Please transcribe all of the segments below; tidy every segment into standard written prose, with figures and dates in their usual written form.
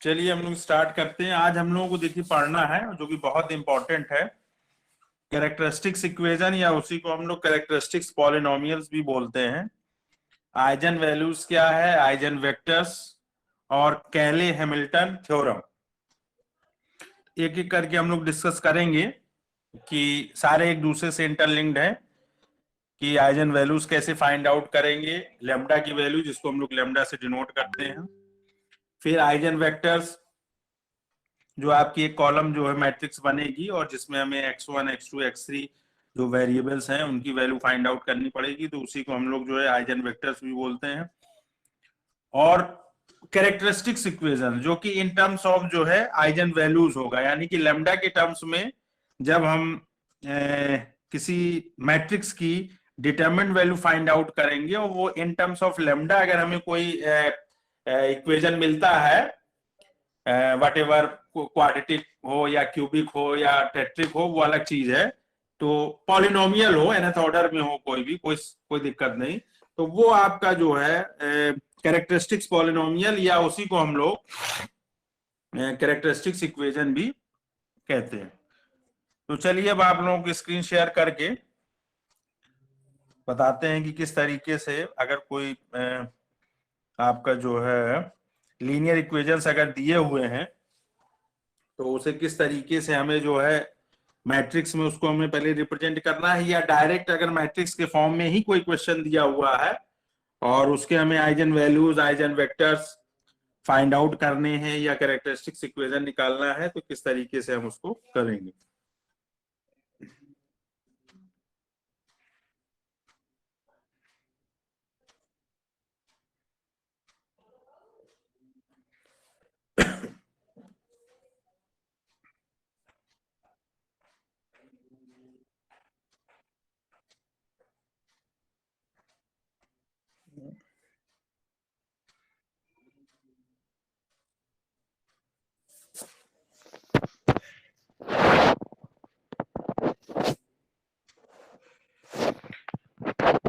चलिए हम लोग स्टार्ट करते हैं। आज हम लोगों को देखिए पढ़ना है जो कि बहुत इंपॉर्टेंट है, कैरेक्टरिस्टिक्स इक्वेशन, या उसी को हम लोग कैरेक्टरिस्टिक्स पॉलिनोमियल्स भी बोलते हैं। आइजन वैल्यूज क्या है, आइजन वेक्टर्स और कैले हैमिल्टन थ्योरम, एक एक करके हम लोग डिस्कस करेंगे कि सारे एक दूसरे से इंटरलिंक्ड हैं कि आइजन वैल्यूज कैसे फाइंड आउट करेंगे, लेम्डा की वैल्यू जिसको हम लोग लेम्डा से डिनोट करते हैं, फिर आइजन वेक्टर्स जो आपकी एक कॉलम जो है मैट्रिक्स बनेगी और जिसमें हमें x1 x2 x3 जो वेरिएबल्स हैं उनकी वैल्यू फाइंड आउट करनी पड़ेगी, तो उसी को हम लोग जो है आइजन वेक्टर्स भी बोलते हैं। और कैरेक्टरिस्टिक्स इक्वेशन जो कि इन टर्म्स ऑफ जो है आइजन वैल्यूज होगा, यानी कि लेम्डा के टर्म्स में जब हम किसी मैट्रिक्स की डिटरमिन्ड वैल्यू फाइंड आउट करेंगे और वो इन टर्म्स ऑफ लेम्डा अगर हमें कोई इक्वेशन मिलता है, वट एवर क्वाड्रेटिक हो या क्यूबिक हो या टेट्रिक हो, वो अलग चीज है। तो पॉलिनोमियल हो, nth ऑर्डर में हो, कोई दिक्कत नहीं, तो वो आपका जो है कैरेक्टरिस्टिक्स पॉलिनोमियल, या उसी को हम लोग कैरेक्टरिस्टिक्स इक्वेशन भी कहते हैं। तो चलिए अब आप लोगों को स्क्रीन शेयर करके बताते हैं कि किस तरीके से अगर कोई आपका जो है लीनियर इक्वेशंस अगर दिए हुए हैं तो उसे किस तरीके से हमें जो है मैट्रिक्स में उसको हमें पहले रिप्रेजेंट करना है, या डायरेक्ट अगर मैट्रिक्स के फॉर्म में ही कोई क्वेश्चन दिया हुआ है और उसके हमें eigen values eigen vectors find out करने हैं या कैरेक्टरिस्टिक्स इक्वेशन निकालना है, तो किस तरीके से हम उसको करेंगे।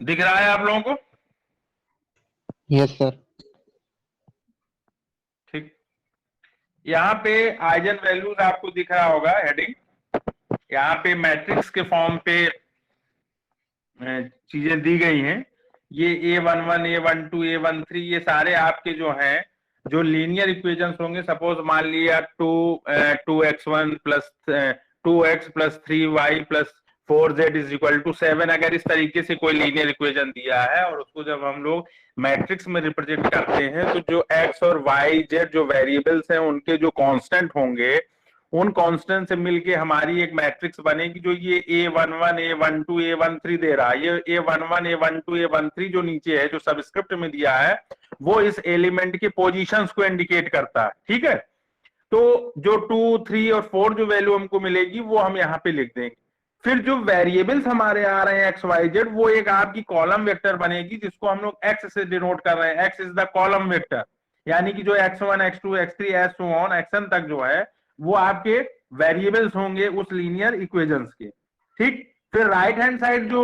दिख रहा है आप लोगों को? Yes sir. ठीक, यहाँ पे आइजन वैल्यूज आपको दिख रहा होगा हेडिंग, यहाँ पे मैट्रिक्स के फॉर्म पे चीजें दी गई हैं। ये A11 A12 A13 ये सारे आपके जो हैं जो लीनियर इक्वेशंस होंगे, सपोज मान लिया 2x1 plus 2x plus 3y plus 4z is equal to 7, अगर इस तरीके से कोई लीनियर इक्वेशन दिया है और उसको जब हम लोग मैट्रिक्स में रिप्रेजेंट करते हैं तो जो x और y z जो वेरिएबल्स हैं उनके जो कांस्टेंट होंगे उन कांस्टेंट से मिलके हमारी एक मैट्रिक्स बनेगी जो ये A11 A12 A13 दे रहा है। ये A11 A12 A13 जो नीचे है जो सबस्क्रिप्ट में दिया है वो इस एलिमेंट के पोजीशंस को इंडिकेट करता है, ठीक है। तो जो 2 3 और 4 जो वैल्यू हमको मिलेगी वो हम यहाँ पे लिख देंगे। फिर जो वेरिएबल्स हमारे आ रहे हैं एक्स वाई जेड, वो एक आपकी कॉलम वेक्टर बनेगी जिसको हम लोग एक्स से डिनोट कर रहे हैं। X is the column vector, यानी कि जो x1 x2 x3 as so on xn तक जो है वो आपके वेरिएबल्स होंगे उस लीनियर इक्वेशंस के, ठीक। फिर राइट हैंड साइड जो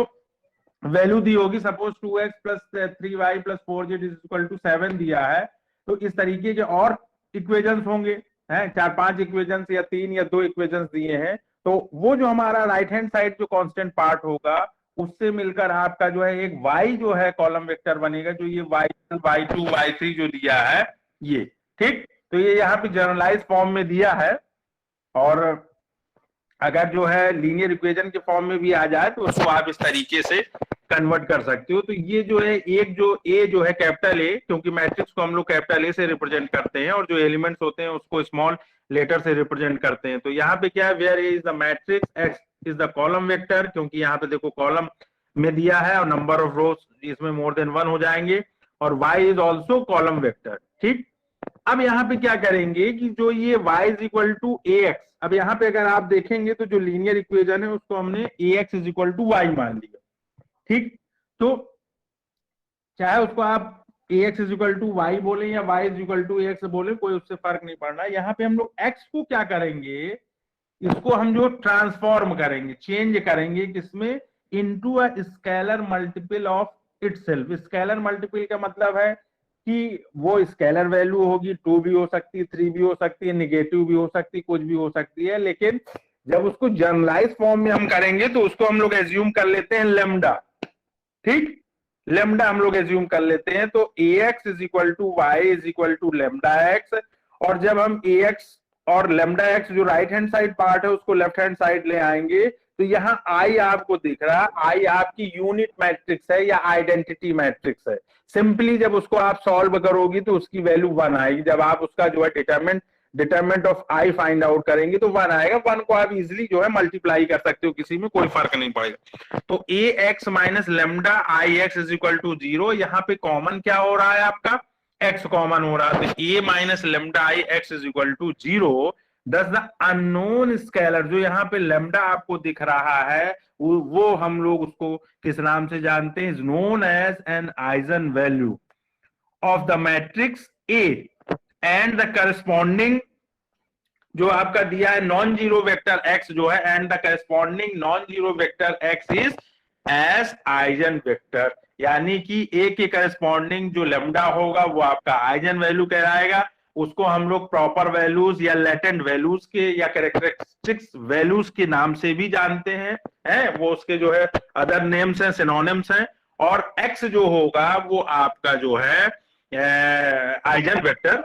वैल्यू दी होगी, suppose 2x plus 3y plus 4z is equal to 7 दिया है, तो इस तरीके के और इक्वेशंस होंगे, हैं 4-5 इक्वेशंस या 3 या 2 इक्वेशंस दिए हैं। तो वो जो हमारा राइट हैंड साइड जो कांस्टेंट पार्ट होगा उससे मिलकर आपका जो है एक y जो है कॉलम वेक्टर बनेगा, जो ये y1 y2 y3 जो दिया है ये, ठीक। तो ये यहाँ पे जनरलाइज फॉर्म में दिया है, और अगर जो है लीनियर इक्वेशन के फॉर्म में भी आ जाए तो उसको आप इस तरीके से कन्वर्ट कर सकते हो। तो ये जो है एक जो ए जो है कैपिटल ए, क्योंकि मैट्रिक्स को हम लोग कैपिटल ए से रिप्रेजेंट करते हैं और जो एलिमेंट्स होते हैं उसको स्मॉल लेटर से रिप्रेजेंट करते हैं। तो यहाँ पे क्या है, where A is the matrix, x is the column vector, क्योंकि यहाँ पे देखो कॉलम में दिया है और नंबर ऑफ रोज इसमें मोर देन 1 हो जाएंगे, और y is also column vector, ठीक। अब यहाँ पे क्या करेंगे कि जो ये y is equal to A x, अब यहाँ पे अगर आप देखेंगे तो जो लीनियर इक्वेशन है उसको हमने A X is equal to Y मान लिया, ठीक। तो चाहे उसको आप A X is equal to Y बोले या y is equal to A X बोले, कोई उससे फर्क नहीं पड़ रहा। यहाँ पे हम लोग x को क्या करेंगे, इसको हम जो ट्रांसफॉर्म करेंगे, चेंज करेंगे किसमें, into a scalar multiple of itself. Scalar multiple का मतलब है कि वो स्केलर वैल्यू होगी, 2 भी हो सकती है, 3 भी हो सकती है, निगेटिव भी हो सकती है, कुछ भी हो सकती है, लेकिन जब उसको जनरलाइज फॉर्म में हम करेंगे तो उसको हम लोग एज्यूम कर लेते हैं लेमडा। ठीक, लेमडा हम लोग एज्यूम कर लेते हैं। तो ax is equal to y is equal to lambda x, और जब हम ax और लेमडा एक्स जो राइट हैंड साइड पार्ट है उसको लेफ्ट हैंड साइड ले आएंगे, तो यहाँ आई आपको दिख रहा है, आई आपकी यूनिट मैट्रिक्स है या आइडेंटिटी मैट्रिक्स है। सिंपली जब उसको आप सॉल्व करोगी तो उसकी वैल्यू 1 आएगी। जब आप उसका जो है determinant of I find out करेंगे तो 1 आएगा। 1 को आप इजिली जो है मल्टीप्लाई कर सकते हो, किसी में कोई फर्क नहीं पड़ेगा। तो A X minus lambda I x is equal to 0। यहाँ पे कॉमन क्या हो रहा है, आपका x कॉमन हो रहा है, तो a minus lambda I x is equal to 0। Thus the unknown scalar, जो यहाँ पे लेमडा आपको दिख रहा है, वो हम लोग उसको किस नाम से जानते हैं, is known as an eigen value of the matrix A and the corresponding जो आपका दिया है नॉन जीरो वेक्टर x जो है, and the corresponding non zero vector x is as eigen vector. यानी कि A के करस्पॉन्डिंग जो लेमडा होगा वो आपका आइजन वैल्यू कहलाएगा। उसको हम लोग प्रॉपर वैल्यूज या लेटेंट वैल्यूज के या कैरेक्टरिस्टिक्स वैल्यूज के नाम से भी जानते हैं, वो उसके जो है अदर नेम्स हैं, सिनोनिम्स हैं। और x जो होगा वो आपका जो है आइजन वेक्टर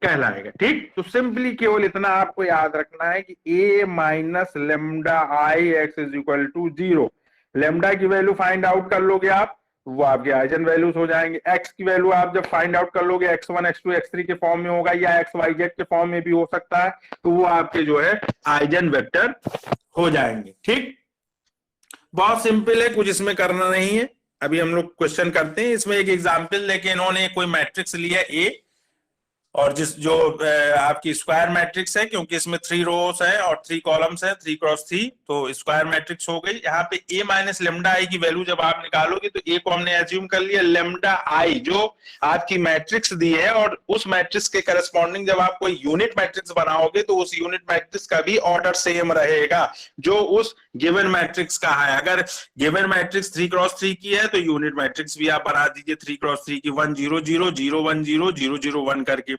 कहलाएगा। ठीक, तो सिंपली केवल इतना आपको याद रखना है कि a minus lambda I x is equal to 0। Lambda की वैल्यू फाइंड आउट कर लोगे आप, वो आपके आइजन वैल्यूज हो जाएंगे। x की वैल्यू आप जब फाइंड आउट कर लोगे, x1 x2 x3 के फॉर्म में होगा या xyz के फॉर्म में भी हो सकता है, तो वो आपके जो है आइजन वेक्टर हो जाएंगे। ठीक, बहुत सिंपल है, कुछ इसमें करना नहीं है। अभी हम लोग क्वेश्चन करते हैं। इसमें एक एग्जाम्पल लेके इन्होंने कोई मैट्रिक्स लिया A, और जो आपकी स्क्वायर मैट्रिक्स है, क्योंकि इसमें 3 रोज है और 3 कॉलम्स है, 3 क्रॉस 3, तो स्क्वायर मैट्रिक्स हो गई। यहाँ पे a माइनस लेमडा आई की वैल्यू जब आप निकालोगे तो a को हमने एज्यूम कर लिया लेमडा आई जो आपकी मैट्रिक्स दी है, और उस मैट्रिक्स के करस्पॉन्डिंग जब आप कोई यूनिट मैट्रिक्स बनाओगे तो उस यूनिट मैट्रिक्स का भी ऑर्डर सेम रहेगा जो उस गिवन मैट्रिक्स का है। अगर गिवन मैट्रिक्स 3 क्रॉस 3 की है तो यूनिट मैट्रिक्स भी आप बना दीजिए 3 क्रॉस 3 की, 1 0 0 0 1 0 0 0 1 करके,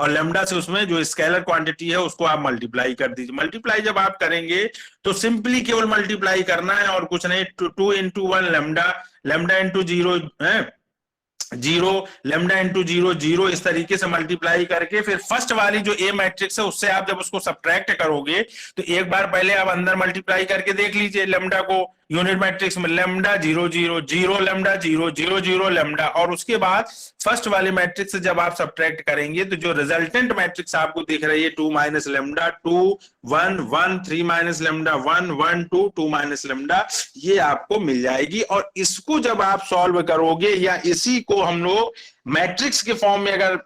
और लेमडा से उसमें जो स्केलर क्वांटिटी है उसको आप मल्टीप्लाई कर दीजिए। मल्टीप्लाई जब आप करेंगे तो सिंपली केवल मल्टीप्लाई करना है और कुछ नहीं। 2 into 1 लेमडा, लेमडा इंटू 0 है 0, लेमडा इंटू 0 0, इस तरीके से मल्टीप्लाई करके फिर फर्स्ट वाली जो ए मैट्रिक्स है उससे आप जब उसको सब्ट्रैक्ट करोगे तो एक बार पहले आप अंदर मल्टीप्लाई करके देख लीजिए लेमडा को यूनिट मैट्रिक्स में, लेमडा 0 0 0 लेमडा 0 0 0 लेमडा, और उसके बाद फर्स्ट वाले मैट्रिक्स से जब आप सब्ट्रैक्ट करेंगे तो जो रिजल्टेंट मैट्रिक्स आपको दिख रही है 2 minus lambda 2 1 1 3 minus lambda 1 1 2 2 minus lambda, ये आपको मिल जाएगी। और इसको जब आप सॉल्व करोगे, या इसी को हम लोग मैट्रिक्स के फॉर्म में अगर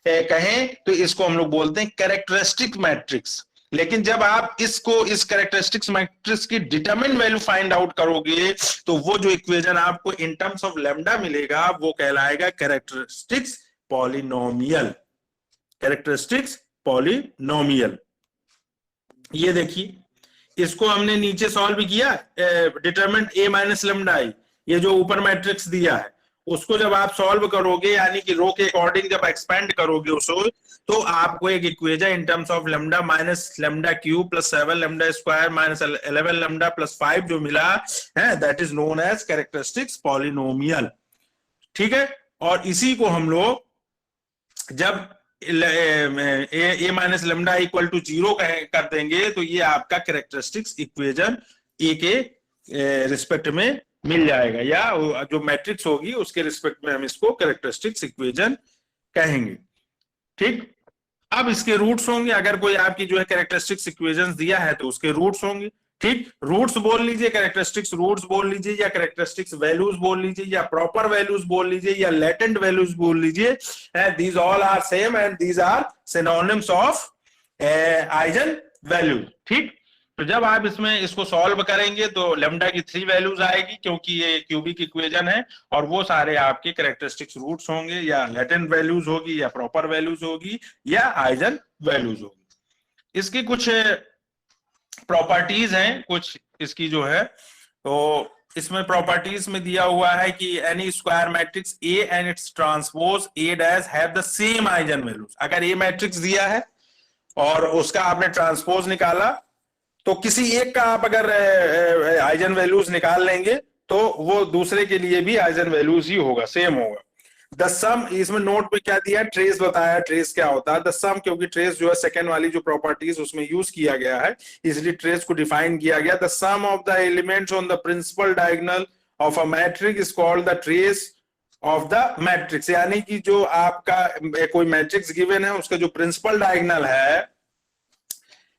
कहें तो इसको हम लोग बोलते हैं कैरेक्टरिस्टिक मैट्रिक्स। लेकिन जब आप इसको इस कैरेक्टरिस्टिक्स मैट्रिक्स की डिटरमिन वैल्यू फाइंड आउट करोगे तो वो जो इक्वेशन आपको इन टर्म्स ऑफ लेमडा मिलेगा वो कहलाएगा कैरेक्टरिस्टिक्स पॉलिनोमियल। कैरेक्टरिस्टिक्स पॉलिनोमियल, ये देखिए इसको हमने नीचे सॉल्व किया, डिटरमिनेंट a माइनस लेमडा आई, ये जो ऊपर मैट्रिक्स दिया है उसको जब आप सॉल्व करोगे, यानी कि रो के अकॉर्डिंग जब एक्सपेंड करोगे उसको, तो आपको एक equation in terms of lambda minus lambda cube plus 7 lambda square minus 11 lambda plus 5 जो मिला है, that is known as characteristics polynomial. ठीक है, और इसी को हम लोग जब A minus lambda equal to 0 कर देंगे तो ये आपका कैरेक्टरिस्टिक्स इक्वेशन ए के रिस्पेक्ट में मिल जाएगा, या जो मैट्रिक्स होगी उसके रिस्पेक्ट में हम इसको कैरेक्टरिस्टिक्स इक्वेशन कहेंगे। ठीक, अब इसके रूट्स होंगे। अगर कोई आपकी जो है कैरेक्टरिस्टिक्स इक्वेशंस दिया है तो उसके रूट्स होंगे। ठीक, रूट्स बोल लीजिए, कैरेक्टरिस्टिक्स रूट्स बोल लीजिए, या कैरेक्टरिस्टिक्स वैल्यूज बोल लीजिए, या प्रॉपर वैल्यूज बोल लीजिए, या लेटेंट वैल्यूज बोल लीजिए, these all are same and these are synonyms of eigen value. ठीक, तो जब आप इसमें इसको सॉल्व करेंगे तो लेमडा की 3 वैल्यूज आएगी, क्योंकि ये क्यूबिक इक्वेशन है, और वो सारे आपके कैरेक्टरिस्टिक्स रूट्स होंगे, या लेटेंट वैल्यूज होगी, या प्रॉपर वैल्यूज होगी, या आइजन वैल्यूज होगी। इसकी कुछ प्रॉपर्टीज हैं कुछ इसकी जो है, तो इसमें प्रॉपर्टीज में दिया हुआ है कि N E square matrix A and it's transpose A dash have the same eigen values. अगर ए मैट्रिक्स दिया है और उसका आपने ट्रांसपोज निकाला तो किसी एक का आप अगर आइजन वैल्यूज निकाल लेंगे तो वो दूसरे के लिए भी आइजन वैल्यूज ही होगा, सेम होगा। द सम, इसमें नोट पे क्या दिया, ट्रेस बताया, ट्रेस क्या होता है। द सम, क्योंकि ट्रेस जो है सेकंड वाली जो प्रॉपर्टीज उसमें यूज किया गया है, इसलिए ट्रेस को डिफाइन किया गया। The sum of the elements on the principal diagonal of a matrix is called the trace of the matrix. यानी कि जो आपका कोई मैट्रिक्स गिवन है उसका जो प्रिंसिपल डायगोनल है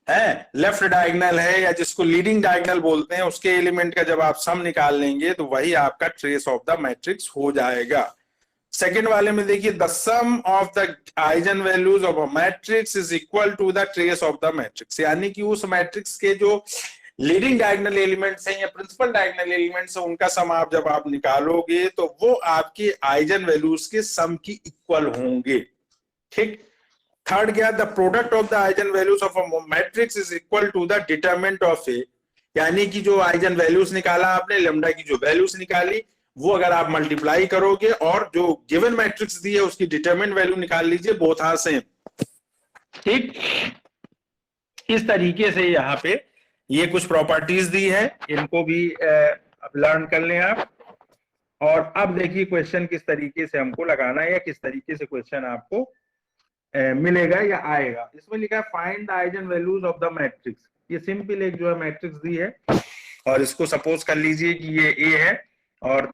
लेफ्ट डायगोनल है या जिसको लीडिंग डायगोनल बोलते हैं, उसके एलिमेंट का जब आप सम निकाल लेंगे तो वही आपका ट्रेस ऑफ द मैट्रिक्स हो जाएगा। सेकेंड वाले में देखिए, the sum of the eigen values of a matrix is equal to the trace of the matrix. यानी कि उस मैट्रिक्स के जो लीडिंग डायगोनल एलिमेंट्स हैं या प्रिंसिपल डायगोनल एलिमेंट्स हैं उनका सम आप जब आप निकालोगे तो वो आपके आइजन वैल्यूज के सम की इक्वल होंगे। ठीक। थर्ड क्या, the product of the eigen values of a matrix is equal to the determinant of A. यानी कि जो आइजन वैल्यूज निकाला आपने, लैम्डा की जो वैल्यूज निकाली, वो अगर आप मल्टीप्लाई करोगे और जो गिवन मैट्रिक्स दी है उसकी डिटरमिनेंट वैल्यू निकाल लीजिए, बोथ आर सेम। ठीक। इस तरीके से यहाँ पे ये कुछ प्रॉपर्टीज दी है, इनको भी लर्न कर लें आप। और अब देखिए क्वेश्चन किस तरीके से हमको लगाना है या किस तरीके से क्वेश्चन आपको मिलेगा या आएगा। इसमें लिखा है find the eigen values of the matrix. ये सिंपल एक जो है मैट्रिक्स दी है और इसको सपोज कर लीजिए कि ये ए है और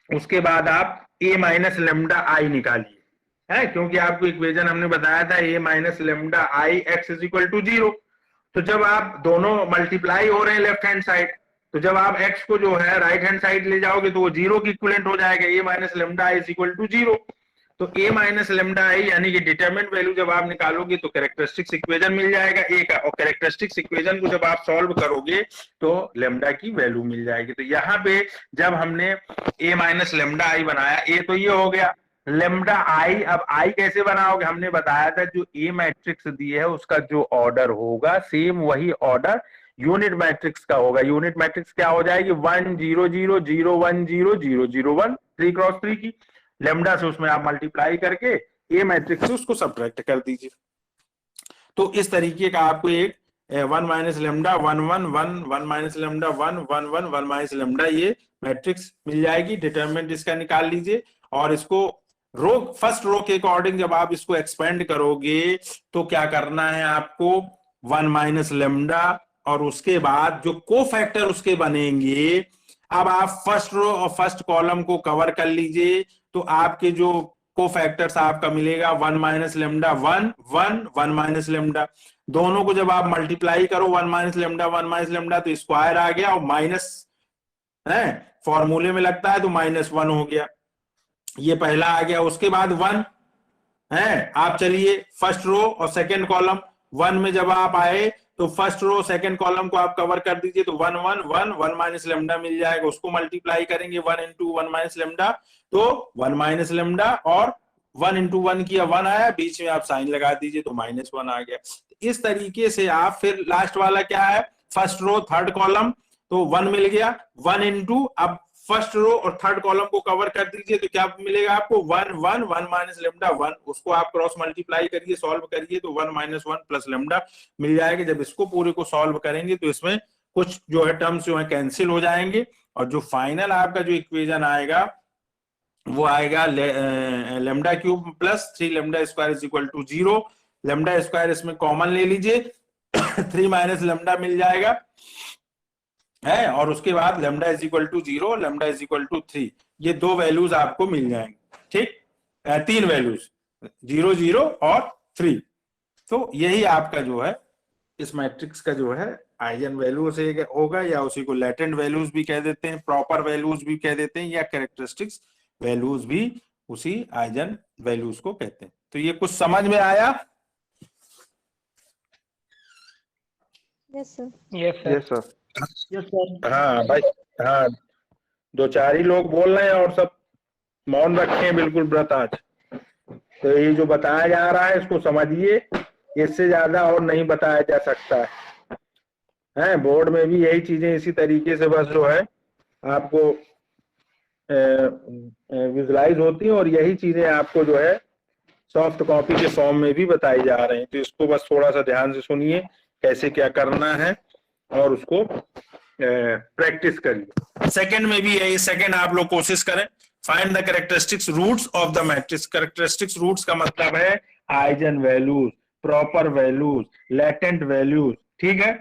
उसके बाद आप ए माइनस लेमडा आई निकालिए, है, क्योंकि आपको इक्वेशन हमने बताया था A minus lambda I x is equal to 0। तो जब आप दोनों मल्टीप्लाई हो रहे हैं लेफ्ट हैंड साइड, तो जब आप x को जो है राइट हैंड साइड ले जाओगे तो वो 0 की इक्विवेलेंट हो जाएगा, A minus lambda I is equal to 0। तो ए माइनस लेमडा आई यानी कि डिटरमिनेंट वैल्यू जब आप निकालोगे तो कैरेक्टरिस्टिक्स इक्वेशन मिल जाएगा ए का, और कैरेक्टरिस्टिक्स इक्वेशन को जब आप सॉल्व करोगे तो लेमडा की वैल्यू मिल जाएगी। तो यहाँ पे जब हमने ए माइनस लेमडा आई बनाया, ए तो ये हो गया, लेमडा आई, अब आई कैसे बनाओगे, हमने बताया था जो ए मैट्रिक्स दी है उसका जो ऑर्डर होगा सेम वही ऑर्डर यूनिट मैट्रिक्स का होगा। यूनिट मैट्रिक्स क्या हो जाएगी, 1 0 0 0 1 0 0 0 1, 3 क्रॉस 3 की। लेमडा से उसमें आप मल्टीप्लाई करके ए मैट्रिक्स से उसको सब्ट्रैक्ट कर दीजिए। तो इस तरीके का आपको एक 1 minus lambda 1 1 1 1 minus lambda 1 1 1 1 minus lambda ये मैट्रिक्स मिल जाएगी। डिटरमिनेंट इसका निकाल लीजिए और इसको रो, फर्स्ट रो के अकॉर्डिंग जब आप इसको एक्सपेंड करोगे तो क्या करना है आपको, 1 माइनस लेमडा और उसके बाद जो कोफैक्टर उसके बनेंगे, अब आप फर्स्ट रो और फर्स्ट कॉलम को कवर कर लीजिए तो आपके जो कोफैक्टर्स आपका मिलेगा 1 माइनस लेमडा 1 1 1 माइनस लेमडा। दोनों को जब आप मल्टीप्लाई करो 1 माइनस लेमडा 1 माइनस लेमडा तो स्क्वायर आ गया और माइनस है फॉर्मूले में लगता है तो -1 हो गया, ये पहला आ गया। उसके बाद 1 है, आप चलिए फर्स्ट रो और सेकंड कॉलम 1 में जब आप आए तो फर्स्ट रो सेकंड कॉलम को आप कवर कर दीजिए तो 1 1 1 1 माइनस लेमडा मिल जाएगा। उसको मल्टीप्लाई करेंगे 1 इंटू 1 माइनस लेमडा तो 1 माइनस लेमडा और 1 इंटू 1 किया 1 आया, बीच में आप साइन लगा दीजिए तो -1 आ गया। इस तरीके से आप फिर लास्ट वाला क्या है, फर्स्ट रो थर्ड कॉलम तो 1 मिल गया, 1 इंटू, अब फर्स्ट रो और थर्ड कॉलम को कवर कर दीजिए तो क्या मिलेगा आपको 1 1 1 माइनस लेमडा 1, उसको आप क्रॉस मल्टीप्लाई करिए सॉल्व करिए तो 1 माइनस 1 प्लस लेमडा मिल जाएगा। जब इसको पूरे को सॉल्व करेंगे तो इसमें कुछ जो है टर्म्स जो है कैंसिल हो जाएंगे और जो फाइनल आपका जो इक्वेशन आएगा वो आएगा lambda cube plus 3 lambda square is equal to 0। Lambda square इसमें कॉमन ले लीजिए 3 माइनस लेमडा मिल जाएगा है, और उसके बाद lambda is equal to 0, lambda is equal to 3, ये दो वैल्यूज आपको मिल जाएंगे। ठीक, 3 वैल्यूज 0 0 और 3। तो यही आपका जो है इस मैट्रिक्स का जो है आइजन वैल्यू से होगा, या उसी को लेटेंट वैल्यूज भी कह देते हैं, प्रॉपर वैल्यूज भी कह देते हैं, या कैरेक्टरिस्टिक्स वैल्यूज भी उसी आइजन वैल्यूज को कहते हैं। तो ये कुछ समझ में आया? Yes sir. Yes sir. हाँ भाई, हाँ 2-4 ही लोग बोल रहे हैं और सब मौन रखे हैं बिल्कुल व्रत आज। तो ये जो बताया जा रहा है इसको समझिए, इससे ज्यादा और नहीं बताया जा सकता है। बोर्ड में भी यही चीजें इसी तरीके से बस जो है आपको विजुलाइज होती हैं, और यही चीजें आपको जो है सॉफ्ट कॉपी के फॉर्म में भी बताई जा रही हैं। तो इसको बस थोड़ा सा ध्यान से सुनिए कैसे क्या करना है, और उसको प्रैक्टिस करिए। सेकंड में भी यही, सेकंड आप लोग कोशिश करें, find the characteristics roots of the matrix. Characteristics roots का मतलब है eigen values, proper values, latent values. ठीक है,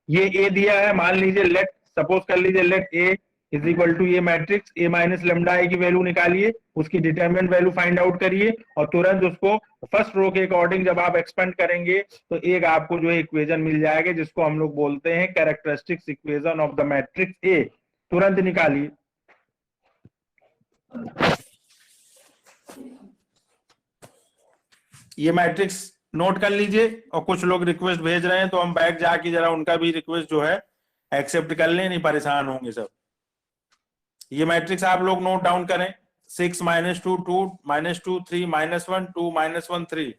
ये ए दिया है, मान लीजिए लेट, सपोज कर लीजिए let A is equal to ये matrix A minus lambda I की वैल्यू निकालिए, उसकी डिटरमिनेंट वैल्यू फाइंड आउट करिए, और तुरंत उसको फर्स्ट रो के अकॉर्डिंग जब आप एक्सपेंड करेंगे तो एक आपको जो है इक्वेशन मिल जाएगा, जिसको हम लोग बोलते हैं characteristics equation of the matrix A. तुरंत निकालिए। ये मैट्रिक्स नोट कर लीजिए, और कुछ लोग रिक्वेस्ट भेज रहे हैं तो हम बैक जाके जरा उनका भी रिक्वेस्ट जो है एक्सेप्ट कर लें, नहीं परेशान होंगे सब। ये मैट्रिक्स आप लोग नोट डाउन करें, 6 -2 2 -2 3 -1 2 -1 3।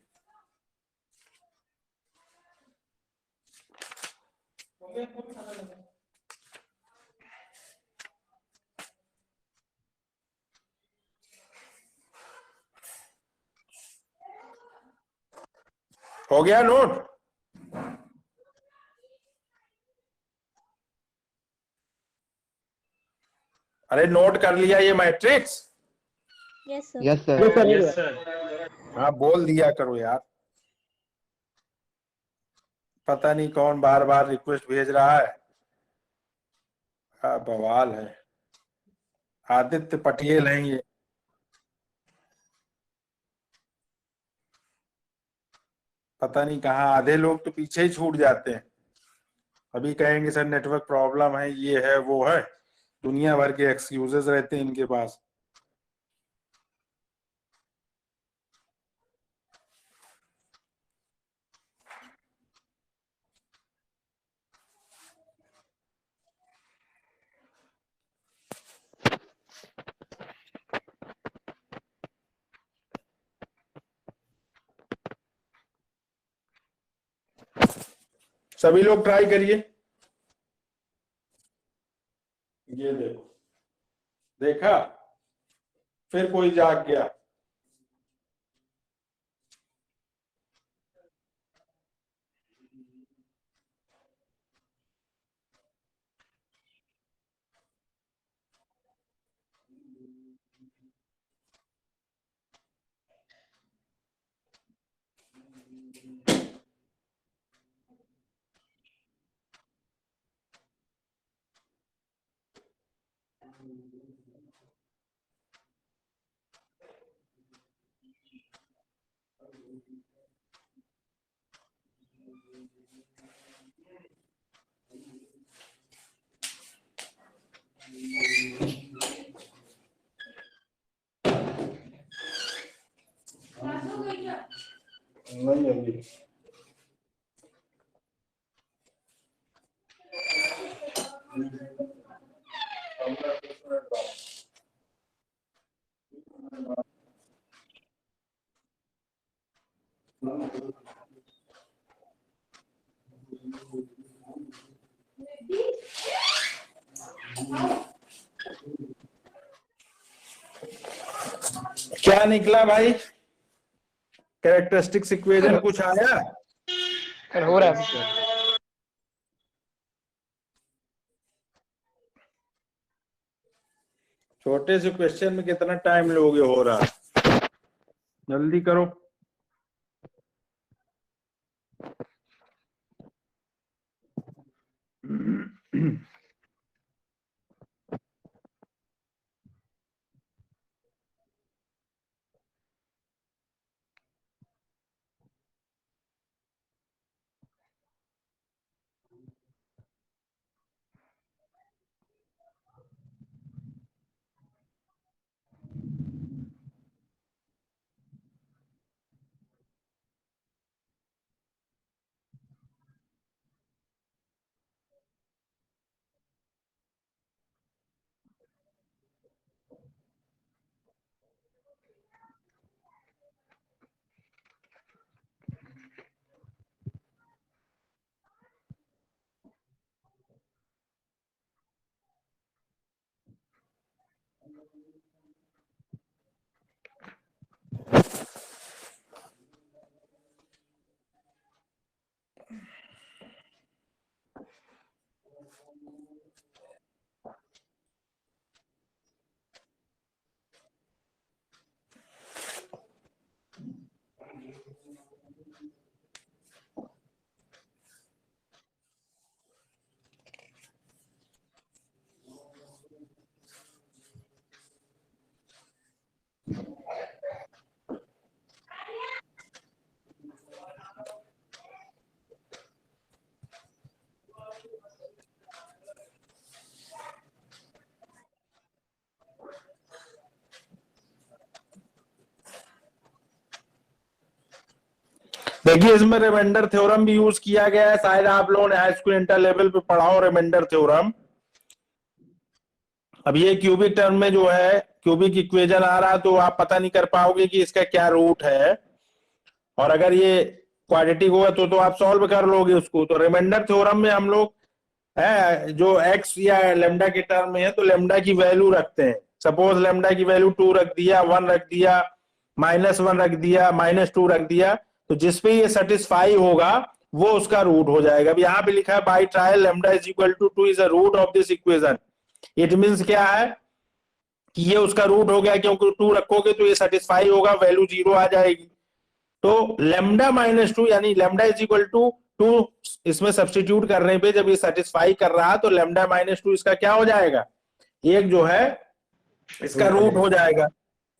हो गया नोट? अरे नोट कर लिया ये matrix? Yes sir. Yes sir. Yes sir. हाँ बोल दिया करो यार, पता नहीं कौन बार बार रिक्वेस्ट भेज रहा है। बवाल है। आदित्य पटेल हैं ये। पता नहीं कहाँ, आधे लोग तो पीछे ही छूट जाते हैं। अभी कहेंगे सर नेटवर्क प्रॉब्लम है, ये है वो है, दुनिया भर के एक्सक्यूजेस रहते हैं इनके पास। सभी लोग ट्राई करिए। ये देखो, देखा? फिर कोई जाग गया। नहीं अभी। क्या निकला भाई? कैरेक्टरिस्टिक्स इक्वेशन कुछ आया? सर हो रहा है। छोटे से क्वेश्चन में कितना टाइम लोगे? हो रहा है, जल्दी करो। देखिए इसमें रिमाइंडर थ्योरम भी यूज किया गया है, शायद आप लोगों ने हाई स्कूल इंटर लेवल पे पढ़ा हो रिमाइंडर थ्योरम। अब ये क्यूबिक टर्म में जो है क्यूबिक इक्वेशन आ रहा तो आप पता नहीं कर पाओगे कि इसका क्या रूट है, और अगर ये क्वाड्रेटिक होगा तो आप सॉल्व कर लोगे उसको। तो रिमाइंडर थ्योरम में हम लोग है जो एक्स या लेमडा के टर्म में है तो लेमडा की वैल्यू रखते हैं। सपोज लेमडा की वैल्यू 2 रख दिया, 1 रख दिया, -1 रख दिया, -2 रख दिया, तो जिसपे ये सेटिस्फाई होगा वो उसका रूट हो जाएगा। अब यहाँ पे लिखा है by trial lambda is equal to 2 is the root of this equation. It means क्या है कि ये उसका रूट हो गया, क्योंकि 2 रखोगे तो ये सेटिस्फाई होगा, वैल्यू 0 आ जाएगी। तो लेमडा -2 यानी लेमडा इज इक्वल टू 2 इसमें सब्स्टिट्यूट करने पे जब ये सेटिस्फाई कर रहा तो लेमडा -2 इसका क्या हो जाएगा, एक जो है इसका रूट हो जाएगा।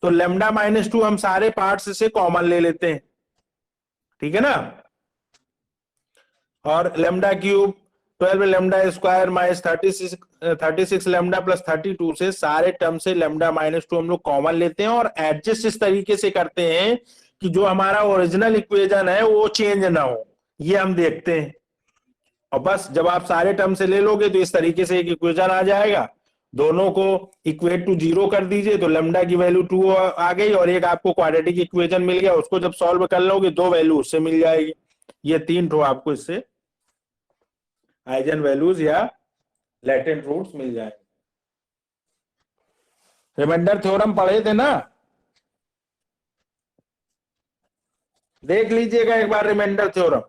तो लेमडा -2 हम सारे पार्ट्स से कॉमन ले लेते हैं, ठीक है ना। और lambda cube 12 lambda square minus 36 lambda plus 32 से सारे टर्म से लेमडा -2 हम लोग कॉमन लेते हैं और एडजस्ट इस तरीके से करते हैं कि जो हमारा ओरिजिनल इक्वेशन है वो चेंज ना हो, ये हम देखते हैं। और बस जब आप सारे टर्म से ले लोगे तो इस तरीके से एक इक्वेशन आ जाएगा, दोनों को इक्वेट टू 0 कर दीजिए तो लेमडा की वैल्यू 2 आ गई, और एक आपको क्वाड्रेटिक इक्वेशन मिल गया, उसको जब सॉल्व कर लोगे 2 वैल्यू उससे मिल जाएगी। ये 3 ठो आपको इससे आइगन वैल्यूज या लैटेंट रूट्स मिल जाएंगे। रिमाइंडर थ्योरम पढ़े थे ना, देख लीजिएगा एक बार रिमाइंडर थ्योरम।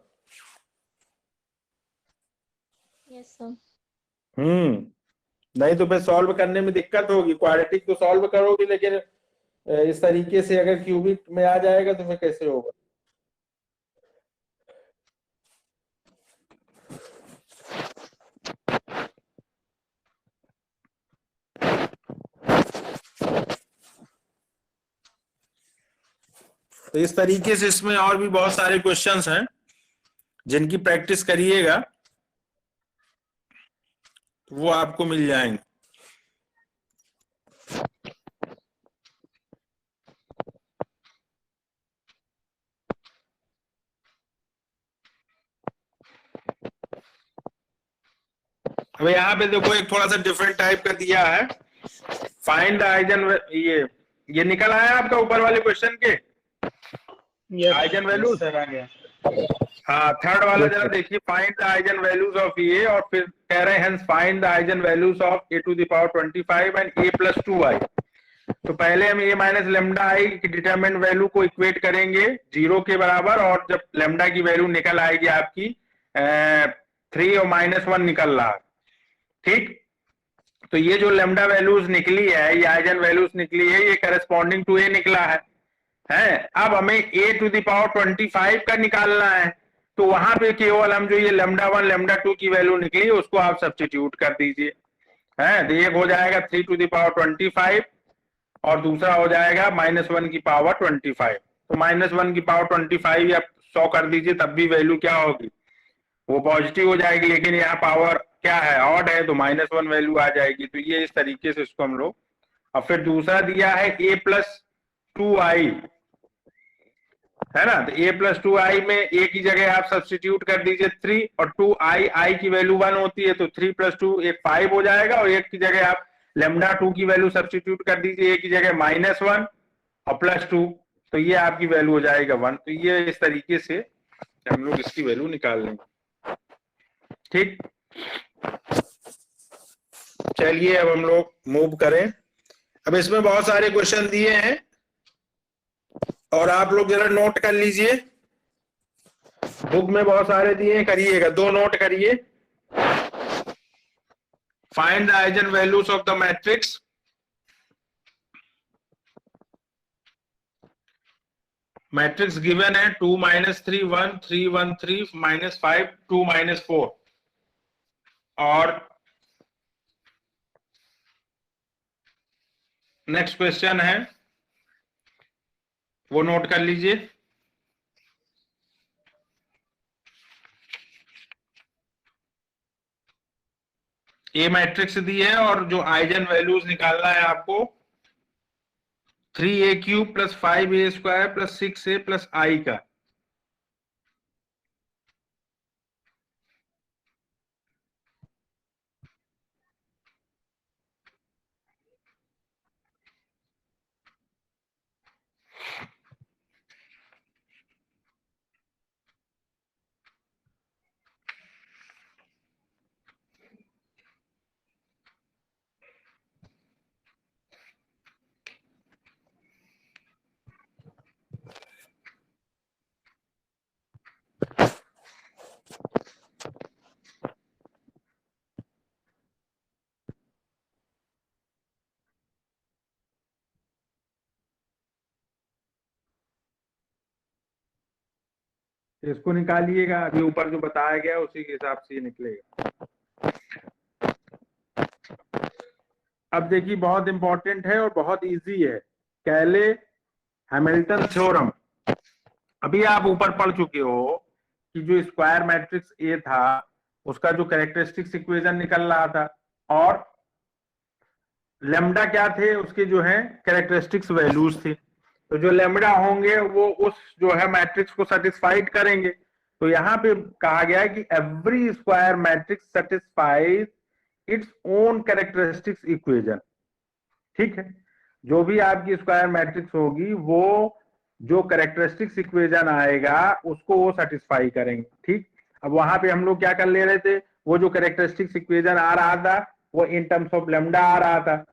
Yes, sir. नहीं तो फिर सॉल्व करने में दिक्कत होगी। क्वाड्रेटिक तो सॉल्व करोगे लेकिन इस तरीके से अगर क्यूबिक में आ जाएगा तो फिर कैसे होगा। तो इस तरीके से इसमें और भी बहुत सारे क्वेश्चंस हैं जिनकी प्रैक्टिस करिएगा तो वो आपको मिल जाएंगे। अब यहाँ पे देखो एक थोड़ा सा डिफरेंट टाइप का दिया है, फाइंड द आइगन, ये निकल आया आपका ऊपर वाले क्वेश्चन के आइगन वैल्यूज। हाँ थर्ड वाला जरा देखिए, find the eigen values of A, और फिर कह रहे हैं find the eigen values of a to the power 25 and a plus 2i। तो पहले हम a माइनस लेमडा आई की डिटरमिनेंट वैल्यू को इक्वेट करेंगे 0 के बराबर, और जब लेमडा की वैल्यू निकल आएगी आपकी 3 और -1 निकल रहा, ठीक। तो ये जो लेमडा वैल्यूज निकली है, ये आइगन वैल्यूज निकली है, ये करस्पॉन्डिंग टू a निकला है। अब हमें a टू द पावर 25 का निकालना है, तो वहां पे केवल हम जो ये λ1 λ2 की वैल्यू निकली उसको आप सब्स्टिट्यूट कर दीजिए। तो एक हो जाएगा 3 टू द पावर 25 और दूसरा हो जाएगा -1 की पावर 25। तो -1 की पावर 25 या 100 कर दीजिए, तब भी वैल्यू क्या होगी, वो पॉजिटिव हो जाएगी, लेकिन यहाँ पावर क्या है, ऑड है, तो -1 वैल्यू आ जाएगी। तो ये इस तरीके से इसको हम लोग। अब फिर दूसरा दिया है a प्लस 2i, है ना। तो a प्लस 2i में a की जगह आप सब्स्टिट्यूट कर दीजिए 3, और 2i, i की वैल्यू 1 होती है, तो 3 प्लस 2 एक 5 हो जाएगा, और 1 की जगह आप λ2 की वैल्यू सब्स्टिट्यूट कर दीजिए, a की जगह -1 और +2, तो ये आपकी वैल्यू हो जाएगा 1। तो ये इस तरीके से हम लोग इसकी वैल्यू निकाल लेंगे, ठीक। चलिए अब हम लोग मूव करें अब इसमें बहुत सारे क्वेश्चन दिए हैं और आप लोग जरा नोट कर लीजिए, बुक में बहुत सारे दिए हैं, करिएगा, 2 नोट करिए। Find the eigen values of the matrix. Matrix given है 2 -3 1 3 1 3 -5 2 -4 और नेक्स्ट क्वेश्चन है वो नोट कर लीजिए। ए मैट्रिक्स दी है और जो आइगन वैल्यूज निकालना है आपको 3a³ + 5a² + 6a + i का। इसको निकालिएगा, अभी ऊपर जो बताया गया उसी के हिसाब से ये निकलेगा। अब देखिए बहुत इंपॉर्टेंट है और बहुत इजी है, कैले हैमिल्टन थ्योरम। अभी आप ऊपर पढ़ चुके हो कि जो स्क्वायर मैट्रिक्स ए था उसका जो कैरेक्टरिस्टिक्स इक्वेशन निकल रहा था और लेम्डा क्या थे, उसके जो है कैरेक्टरिस्टिक्स वैल्यूज थे। तो जो लेम्डा होंगे वो उस जो है मैट्रिक्स को सेटिस्फाइड करेंगे। तो यहाँ पे कहा गया है कि every square matrix satisfies its own characteristics equation. ठीक है, जो भी आपकी स्क्वायर मैट्रिक्स होगी वो जो कैरेक्टरिस्टिक्स इक्वेशन आएगा उसको वो सेटिस्फाई करेंगे। ठीक, अब वहां पे हम लोग क्या कर ले रहे थे, वो जो कैरेक्टरिस्टिक्स इक्वेशन आ रहा था वो इन टर्म्स ऑफ लेम्डा आ रहा था।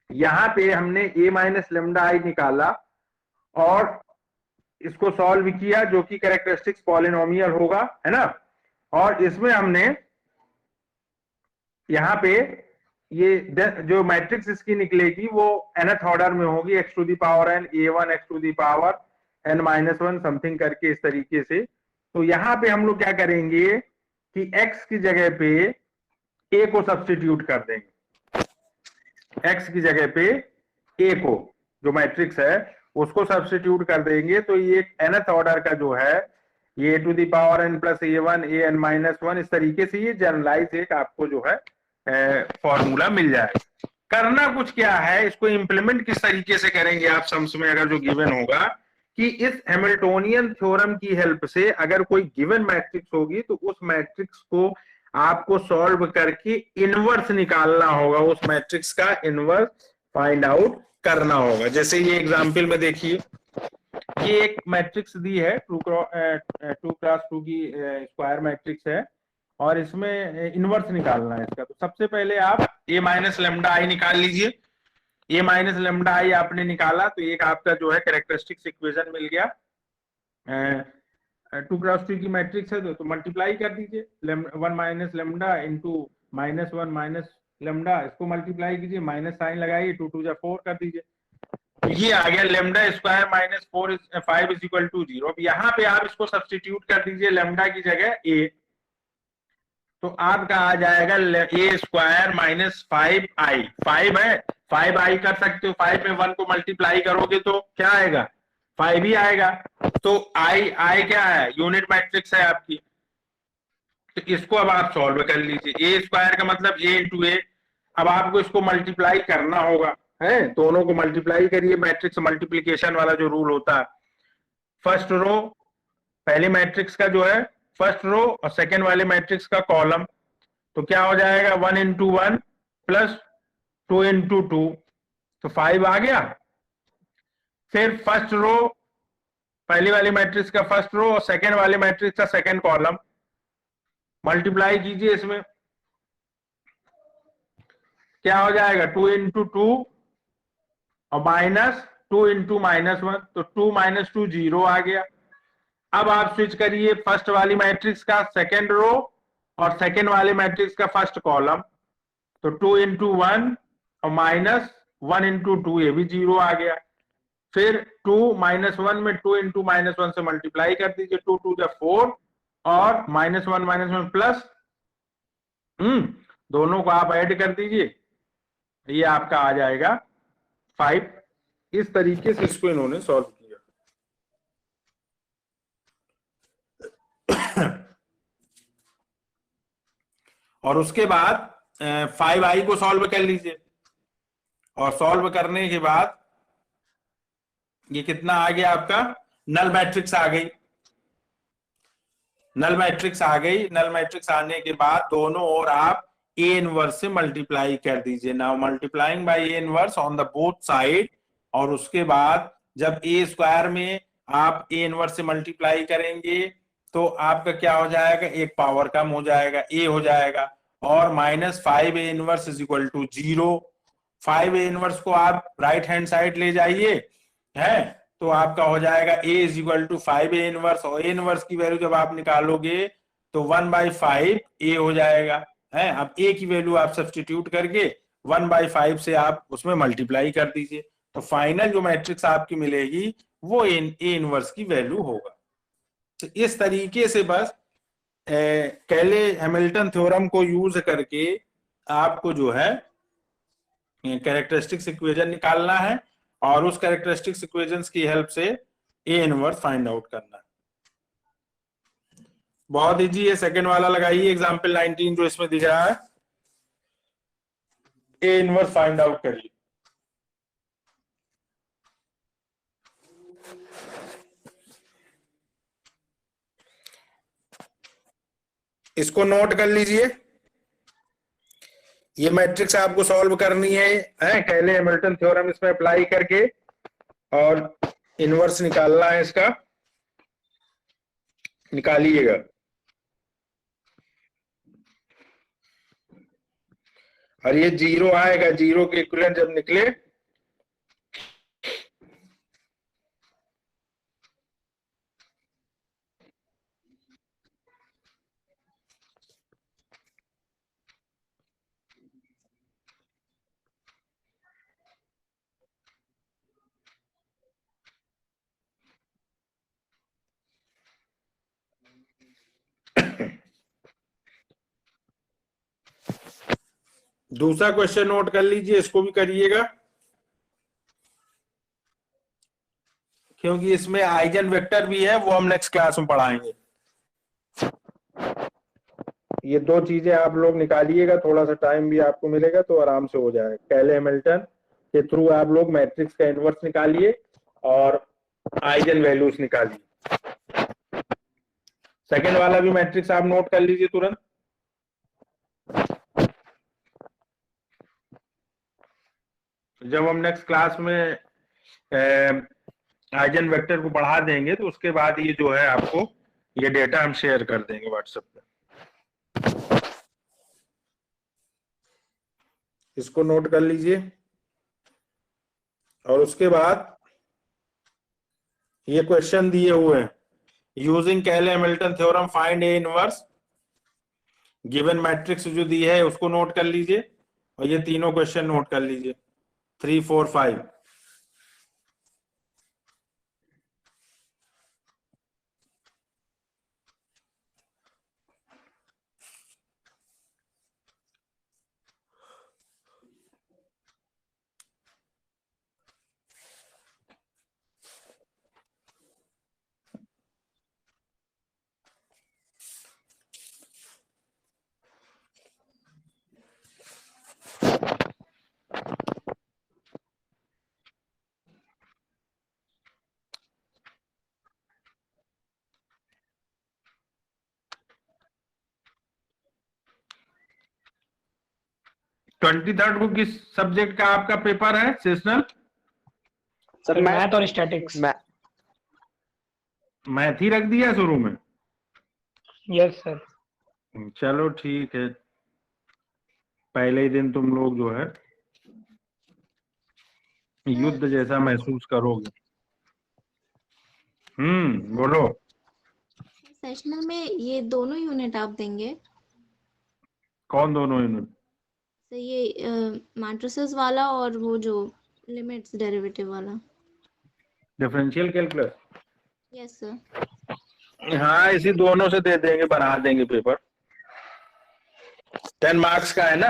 यहाँ पे हमने a - λi निकाला और इसको सॉल्व किया जो कि कैरेक्टरिस्टिक्स पॉलिनोमियल होगा, है ना। और इसमें हमने यहाँ पे ये जो मैट्रिक्स इसकी निकलेगी वो nth ऑर्डर में होगी, x⁴n a1 x⁴n-1 समथिंग करके इस तरीके से। तो यहाँ पे हम लोग क्या करेंगे कि x की जगह पे a को सब्स्टिट्यूट कर देंगे, x की जगह पे a को जो मैट्रिक्स है उसको सब्स्टिट्यूट कर देंगे। तो ये nth ऑर्डर का जो है ये a⁴n + a1 an-1 इस तरीके से ये जनरलाइज एक आपको जो है फॉर्मूला मिल जाएगा। करना कुछ क्या है, इसको इंप्लीमेंट किस तरीके से करेंगे आप सम्स में अगर जो गिवन होगा कि इस हैमिल्टोनियन थ्योरम की हेल्प से अगर कोई गिवन मैट्रिक्स होगी तो उस मैट्रिक्स को आपको सॉल्व करके इनवर्स निकालना होगा, उस मैट्रिक्स का इनवर्स फाइंड आउट करना होगा। जैसे ये एग्जांपल में देखिए, ये एक मैट्रिक्स दी है 2 × 2 की स्क्वायर मैट्रिक्स है और इसमें इनवर्स निकालना है इसका। तो सबसे पहले आप a - λi निकाल लीजिए। a - λi आपने निकाला तो एक आपका जो है कैरेक्टरिस्टिक्स इक्वेशन मिल गया। 2 × 2 की मैट्रिक्स है तो मल्टीप्लाई कर दीजिए, 1 - λ × -1 - λ, इसको मल्टीप्लाई कीजिए, माइनस साइन लगाइए, 2 2 4 कर दीजिए, ये आ गया λ² - 4 5 = 0। अब यहाँ पे आप इसको सब्स्टिट्यूट कर दीजिए लैम्डा की जगह a, तो आपका आ जाएगा a² - 5i। 5 है, 5i कर सकते हो, 5 में 1 को मल्टीप्लाई करोगे तो क्या आएगा, 5 ही आएगा। तो i क्या है, यूनिट मैट्रिक्स है आपकी। तो इसको अब आप सॉल्व कर लीजिए, a² का मतलब a × a। अब आपको इसको मल्टीप्लाई करना होगा, है, दोनों को मल्टीप्लाई करिए, मैट्रिक्स मल्टीप्लीकेशन वाला जो रूल होता है। फर्स्ट रो पहले मैट्रिक्स का जो है फर्स्ट रो और सेकेंड वाले मैट्रिक्स का कॉलम, तो क्या हो जाएगा 1 × 1 + 2 × 2, तो 5 आ गया। फिर फर्स्ट रो पहले वाले मैट्रिक्स का फर्स्ट रो और सेकेंड वाले मैट्रिक्स का सेकेंड कॉलम, मल्टीप्लाई कीजिए, इसमें क्या हो जाएगा 2 × 2 और माइनस 2 इंटू -1, तो 2 - 2 0 आ गया। अब आप स्विच करिए फर्स्ट वाली मैट्रिक्स का सेकेंड रो और सेकेंड वाले मैट्रिक्स का फर्स्ट कॉलम, तो 2 इंटू 1 और -1 इंटू 2, ये भी 0 आ गया। फिर 2 - 1 में 2 इंटू -1 से मल्टीप्लाई कर दीजिए, 2 2 जा 4 और -1 प्लस, दोनों को आप ऐड कर दीजिए, ये आपका आ जाएगा 5। इस तरीके से इसको इन्होंने सॉल्व किया। और उसके बाद 5i को सॉल्व कर लीजिए, और सॉल्व करने के बाद ये कितना आ गया आपका, नल मैट्रिक्स आ गई। नल मैट्रिक्स आ गई, नल मैट्रिक्स आने के बाद दोनों ओर आप ए इनवर्स से मल्टीप्लाई कर दीजिए। Now multiplying by A inverse on the both side, और उसके बाद जब ए स्क्वायर में आप ए इनवर्स से मल्टीप्लाई करेंगे तो आपका क्या हो जाएगा, एक पावर कम हो जाएगा, ए हो जाएगा, और -5 A inverse is equal to 0। 5 A inverse को आप राइट हैंड साइड ले जाइए, है, तो आपका हो जाएगा a is equal to 5 A inverse, और ए इनवर्स की वैल्यू जब आप निकालोगे तो 1/5 ए हो जाएगा, है। अब a की वैल्यू आप सब्स्टिट्यूट करके 1/5 से आप उसमें मल्टीप्लाई कर दीजिए, तो फाइनल जो मैट्रिक्स आपकी मिलेगी वो ए इनवर्स की वैल्यू होगा। तो इस तरीके से बस कैले हैमिल्टन थ्योरम को यूज करके आपको जो है कैरेक्टरिस्टिक्स इक्वेशन निकालना है, और उस कैरेक्टरिस्टिक्स इक्वेशंस की हेल्प से ए इनवर्स फाइंड आउट करना है। बहुत इजी है। सेकंड वाला लगाइए, एग्जांपल 19 जो इसमें दिख रहा है, ए इनवर्स फाइंड आउट करिए। इसको नोट कर लीजिए, ये मैट्रिक्स आपको सॉल्व करनी है, कैले हैमिल्टन थ्योरम इसमें अप्लाई करके, और इनवर्स निकालना है इसका, निकालिएगा। और ये 0 आएगा, 0 के इक्विवेलेंट जब निकले दूसरा क्वेश्चन नोट कर लीजिए, इसको भी करिएगा, क्योंकि इसमें आइगन वेक्टर भी है, वो हम नेक्स्ट क्लास में पढ़ाएंगे। ये दो चीजें आप लोग निकालिएगा, थोड़ा सा टाइम भी आपको मिलेगा तो आराम से हो जाएगा। कैले हैमिल्टन के थ्रू आप लोग मैट्रिक्स का इनवर्स निकालिए और आइगन वैल्यूज निकालिए। सेकेंड वाला भी मैट्रिक्स आप नोट कर लीजिए तुरंत। जब हम नेक्स्ट क्लास में आइगन वेक्टर को बढ़ा देंगे तो उसके बाद ये जो है आपको ये डेटा हम शेयर कर देंगे व्हाट्सएप पे। इसको नोट कर लीजिए, और उसके बाद ये क्वेश्चन दिए हुए हैं, यूजिंग कैले Hamilton theorem find A inverse, given matrix जो दी है उसको नोट कर लीजिए, और ये तीनों क्वेश्चन नोट कर लीजिए 3, 4, 5। ट्वेंटी थर्ड को किस सब्जेक्ट का आपका पेपर है सेशनल? सर मैथ और स्टैटिक्स। मैथ ही रख दिया शुरू में? Yes sir. चलो ठीक है, पहले ही दिन तुम लोग जो है युद्ध जैसा महसूस करोगे। बोलो। सेशनल में ये दोनों यूनिट आप देंगे? कौन दोनों यूनिट? तो ये मैट्रिसेस वाला और वो जो लिमिट्स डेरिवेटिव वाला। Differential calculus. Yes sir. हाँ, इसी दोनों से दे देंगे, बना देंगे पेपर। 10 मार्क्स का है ना?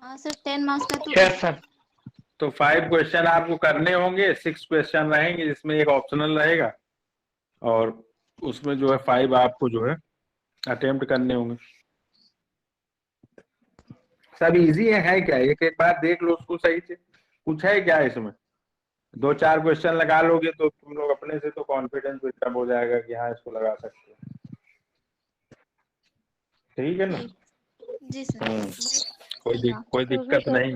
हाँ सर, 10 मार्क्स का तो Yes, sir. तो 5 क्वेश्चन आपको करने होंगे, 6 क्वेश्चन रहेंगे जिसमें एक ऑप्शनल रहेगा, और उसमें जो है 5 आपको जो है अटेम्प्ट करने होंगे। सब इजी है क्या? एक एक बार देख लो उसको सही से, कुछ है क्या इसमें? 2-4 क्वेश्चन लगा लोगे तो तुम लोग अपने से तो कॉन्फिडेंस बिल्डअप हो जाएगा कि हाँ इसको लगा सकते हो। ठीक है ना? जी सर। कोई दिक्कत नहीं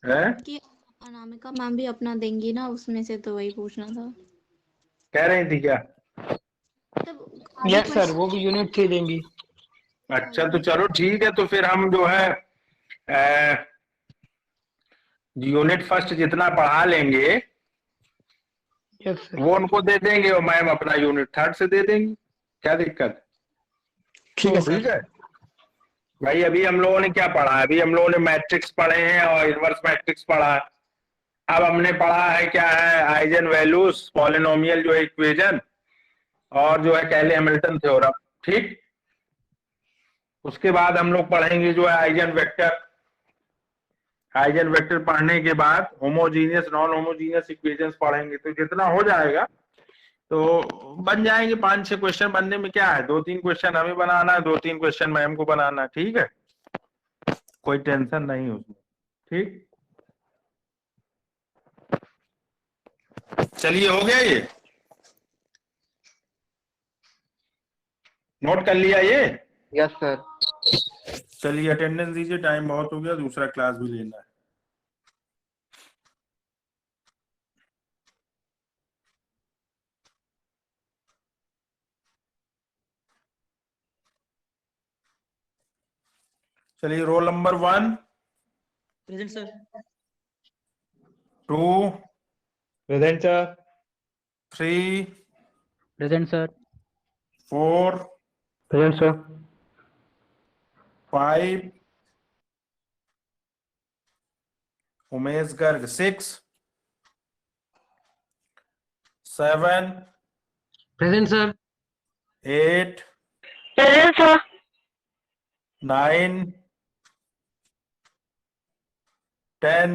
है। कि अनामिका मैम भी अपना देंगी ना उसमें से, तो वही पूछना था। कह रही थी क्या? तब Yes, sir. वो भी यूनिट 3 देंगी। अच्छा, तो चलो ठीक है, तो फिर हम जो है यूनिट फर्स्ट जितना पढ़ा लेंगे Yes, sir. वो उनको दे देंगे और मैम अपना यूनिट थर्ड से दे देंगी। क्या दिक्कत? ठीक है ठीक सर। है भाई। अभी हम लोगों ने क्या पढ़ा? अभी हम लोगों ने मैट्रिक्स पढ़े हैं और इनवर्स मैट्रिक्स पढ़ा है। अब हमने पढ़ा है क्या है, आइजन वैल्यूज, पॉलिनोमियल जो इक्वेशन, और जो है कैले हैमिल्टन थ्योरम। ठीक, उसके बाद हम लोग पढ़ेंगे जो है आइजन वेक्टर। आइजन वेक्टर पढ़ने के बाद होमोजीनियस नॉन होमोजीनियस इक्वेशंस पढ़ेंगे। तो जितना हो जाएगा तो बन जाएंगे। 5-6 क्वेश्चन बनने में क्या है, 2-3 क्वेश्चन हमें बनाना है, 2-3 क्वेश्चन मैम को बनाना है। ठीक है, कोई टेंशन नहीं उसमें। ठीक, चलिए हो गया ये, नोट कर लिया ये? Yes sir. चलिए अटेंडेंस दीजिए, टाइम बहुत हो गया, दूसरा क्लास भी लेना है। चलिए, roll number 1। Present sir. 2 present sir. 3 present sir. 4 present sir. 5 Umesh Garg 6 7 present sir. 8 present sir. 9 10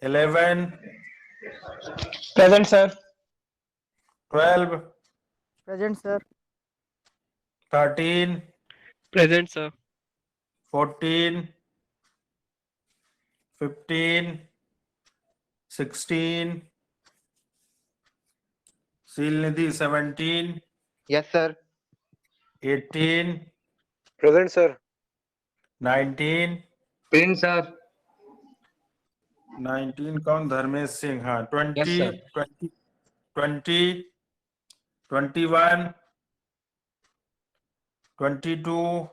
11 Present, sir. 12 present sir. 13 Present, sir. 14 15 16 Silnidhi 17 yes sir. 18 present sir. 19 present sir. 19 कौन? धर्मेश सिंह। हाँ, 20 Yes, sir. 20 21 22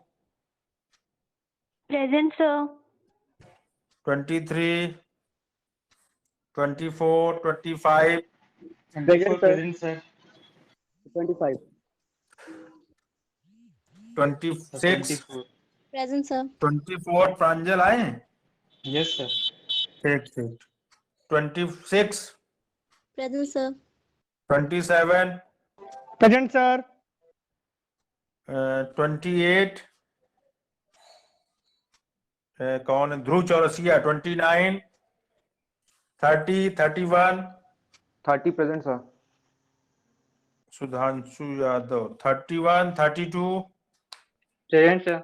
present sir. 23 24 25 present sir. 25 26 present sir. 24 प्रांजल आए हैं? Yes sir. ठीक 26 present sir. 27 Present, sir. 28 कौन है? Dhruv Chaurasia 29 30 31 30 present sir. Sudhanshu Yadav 31 32 present sir.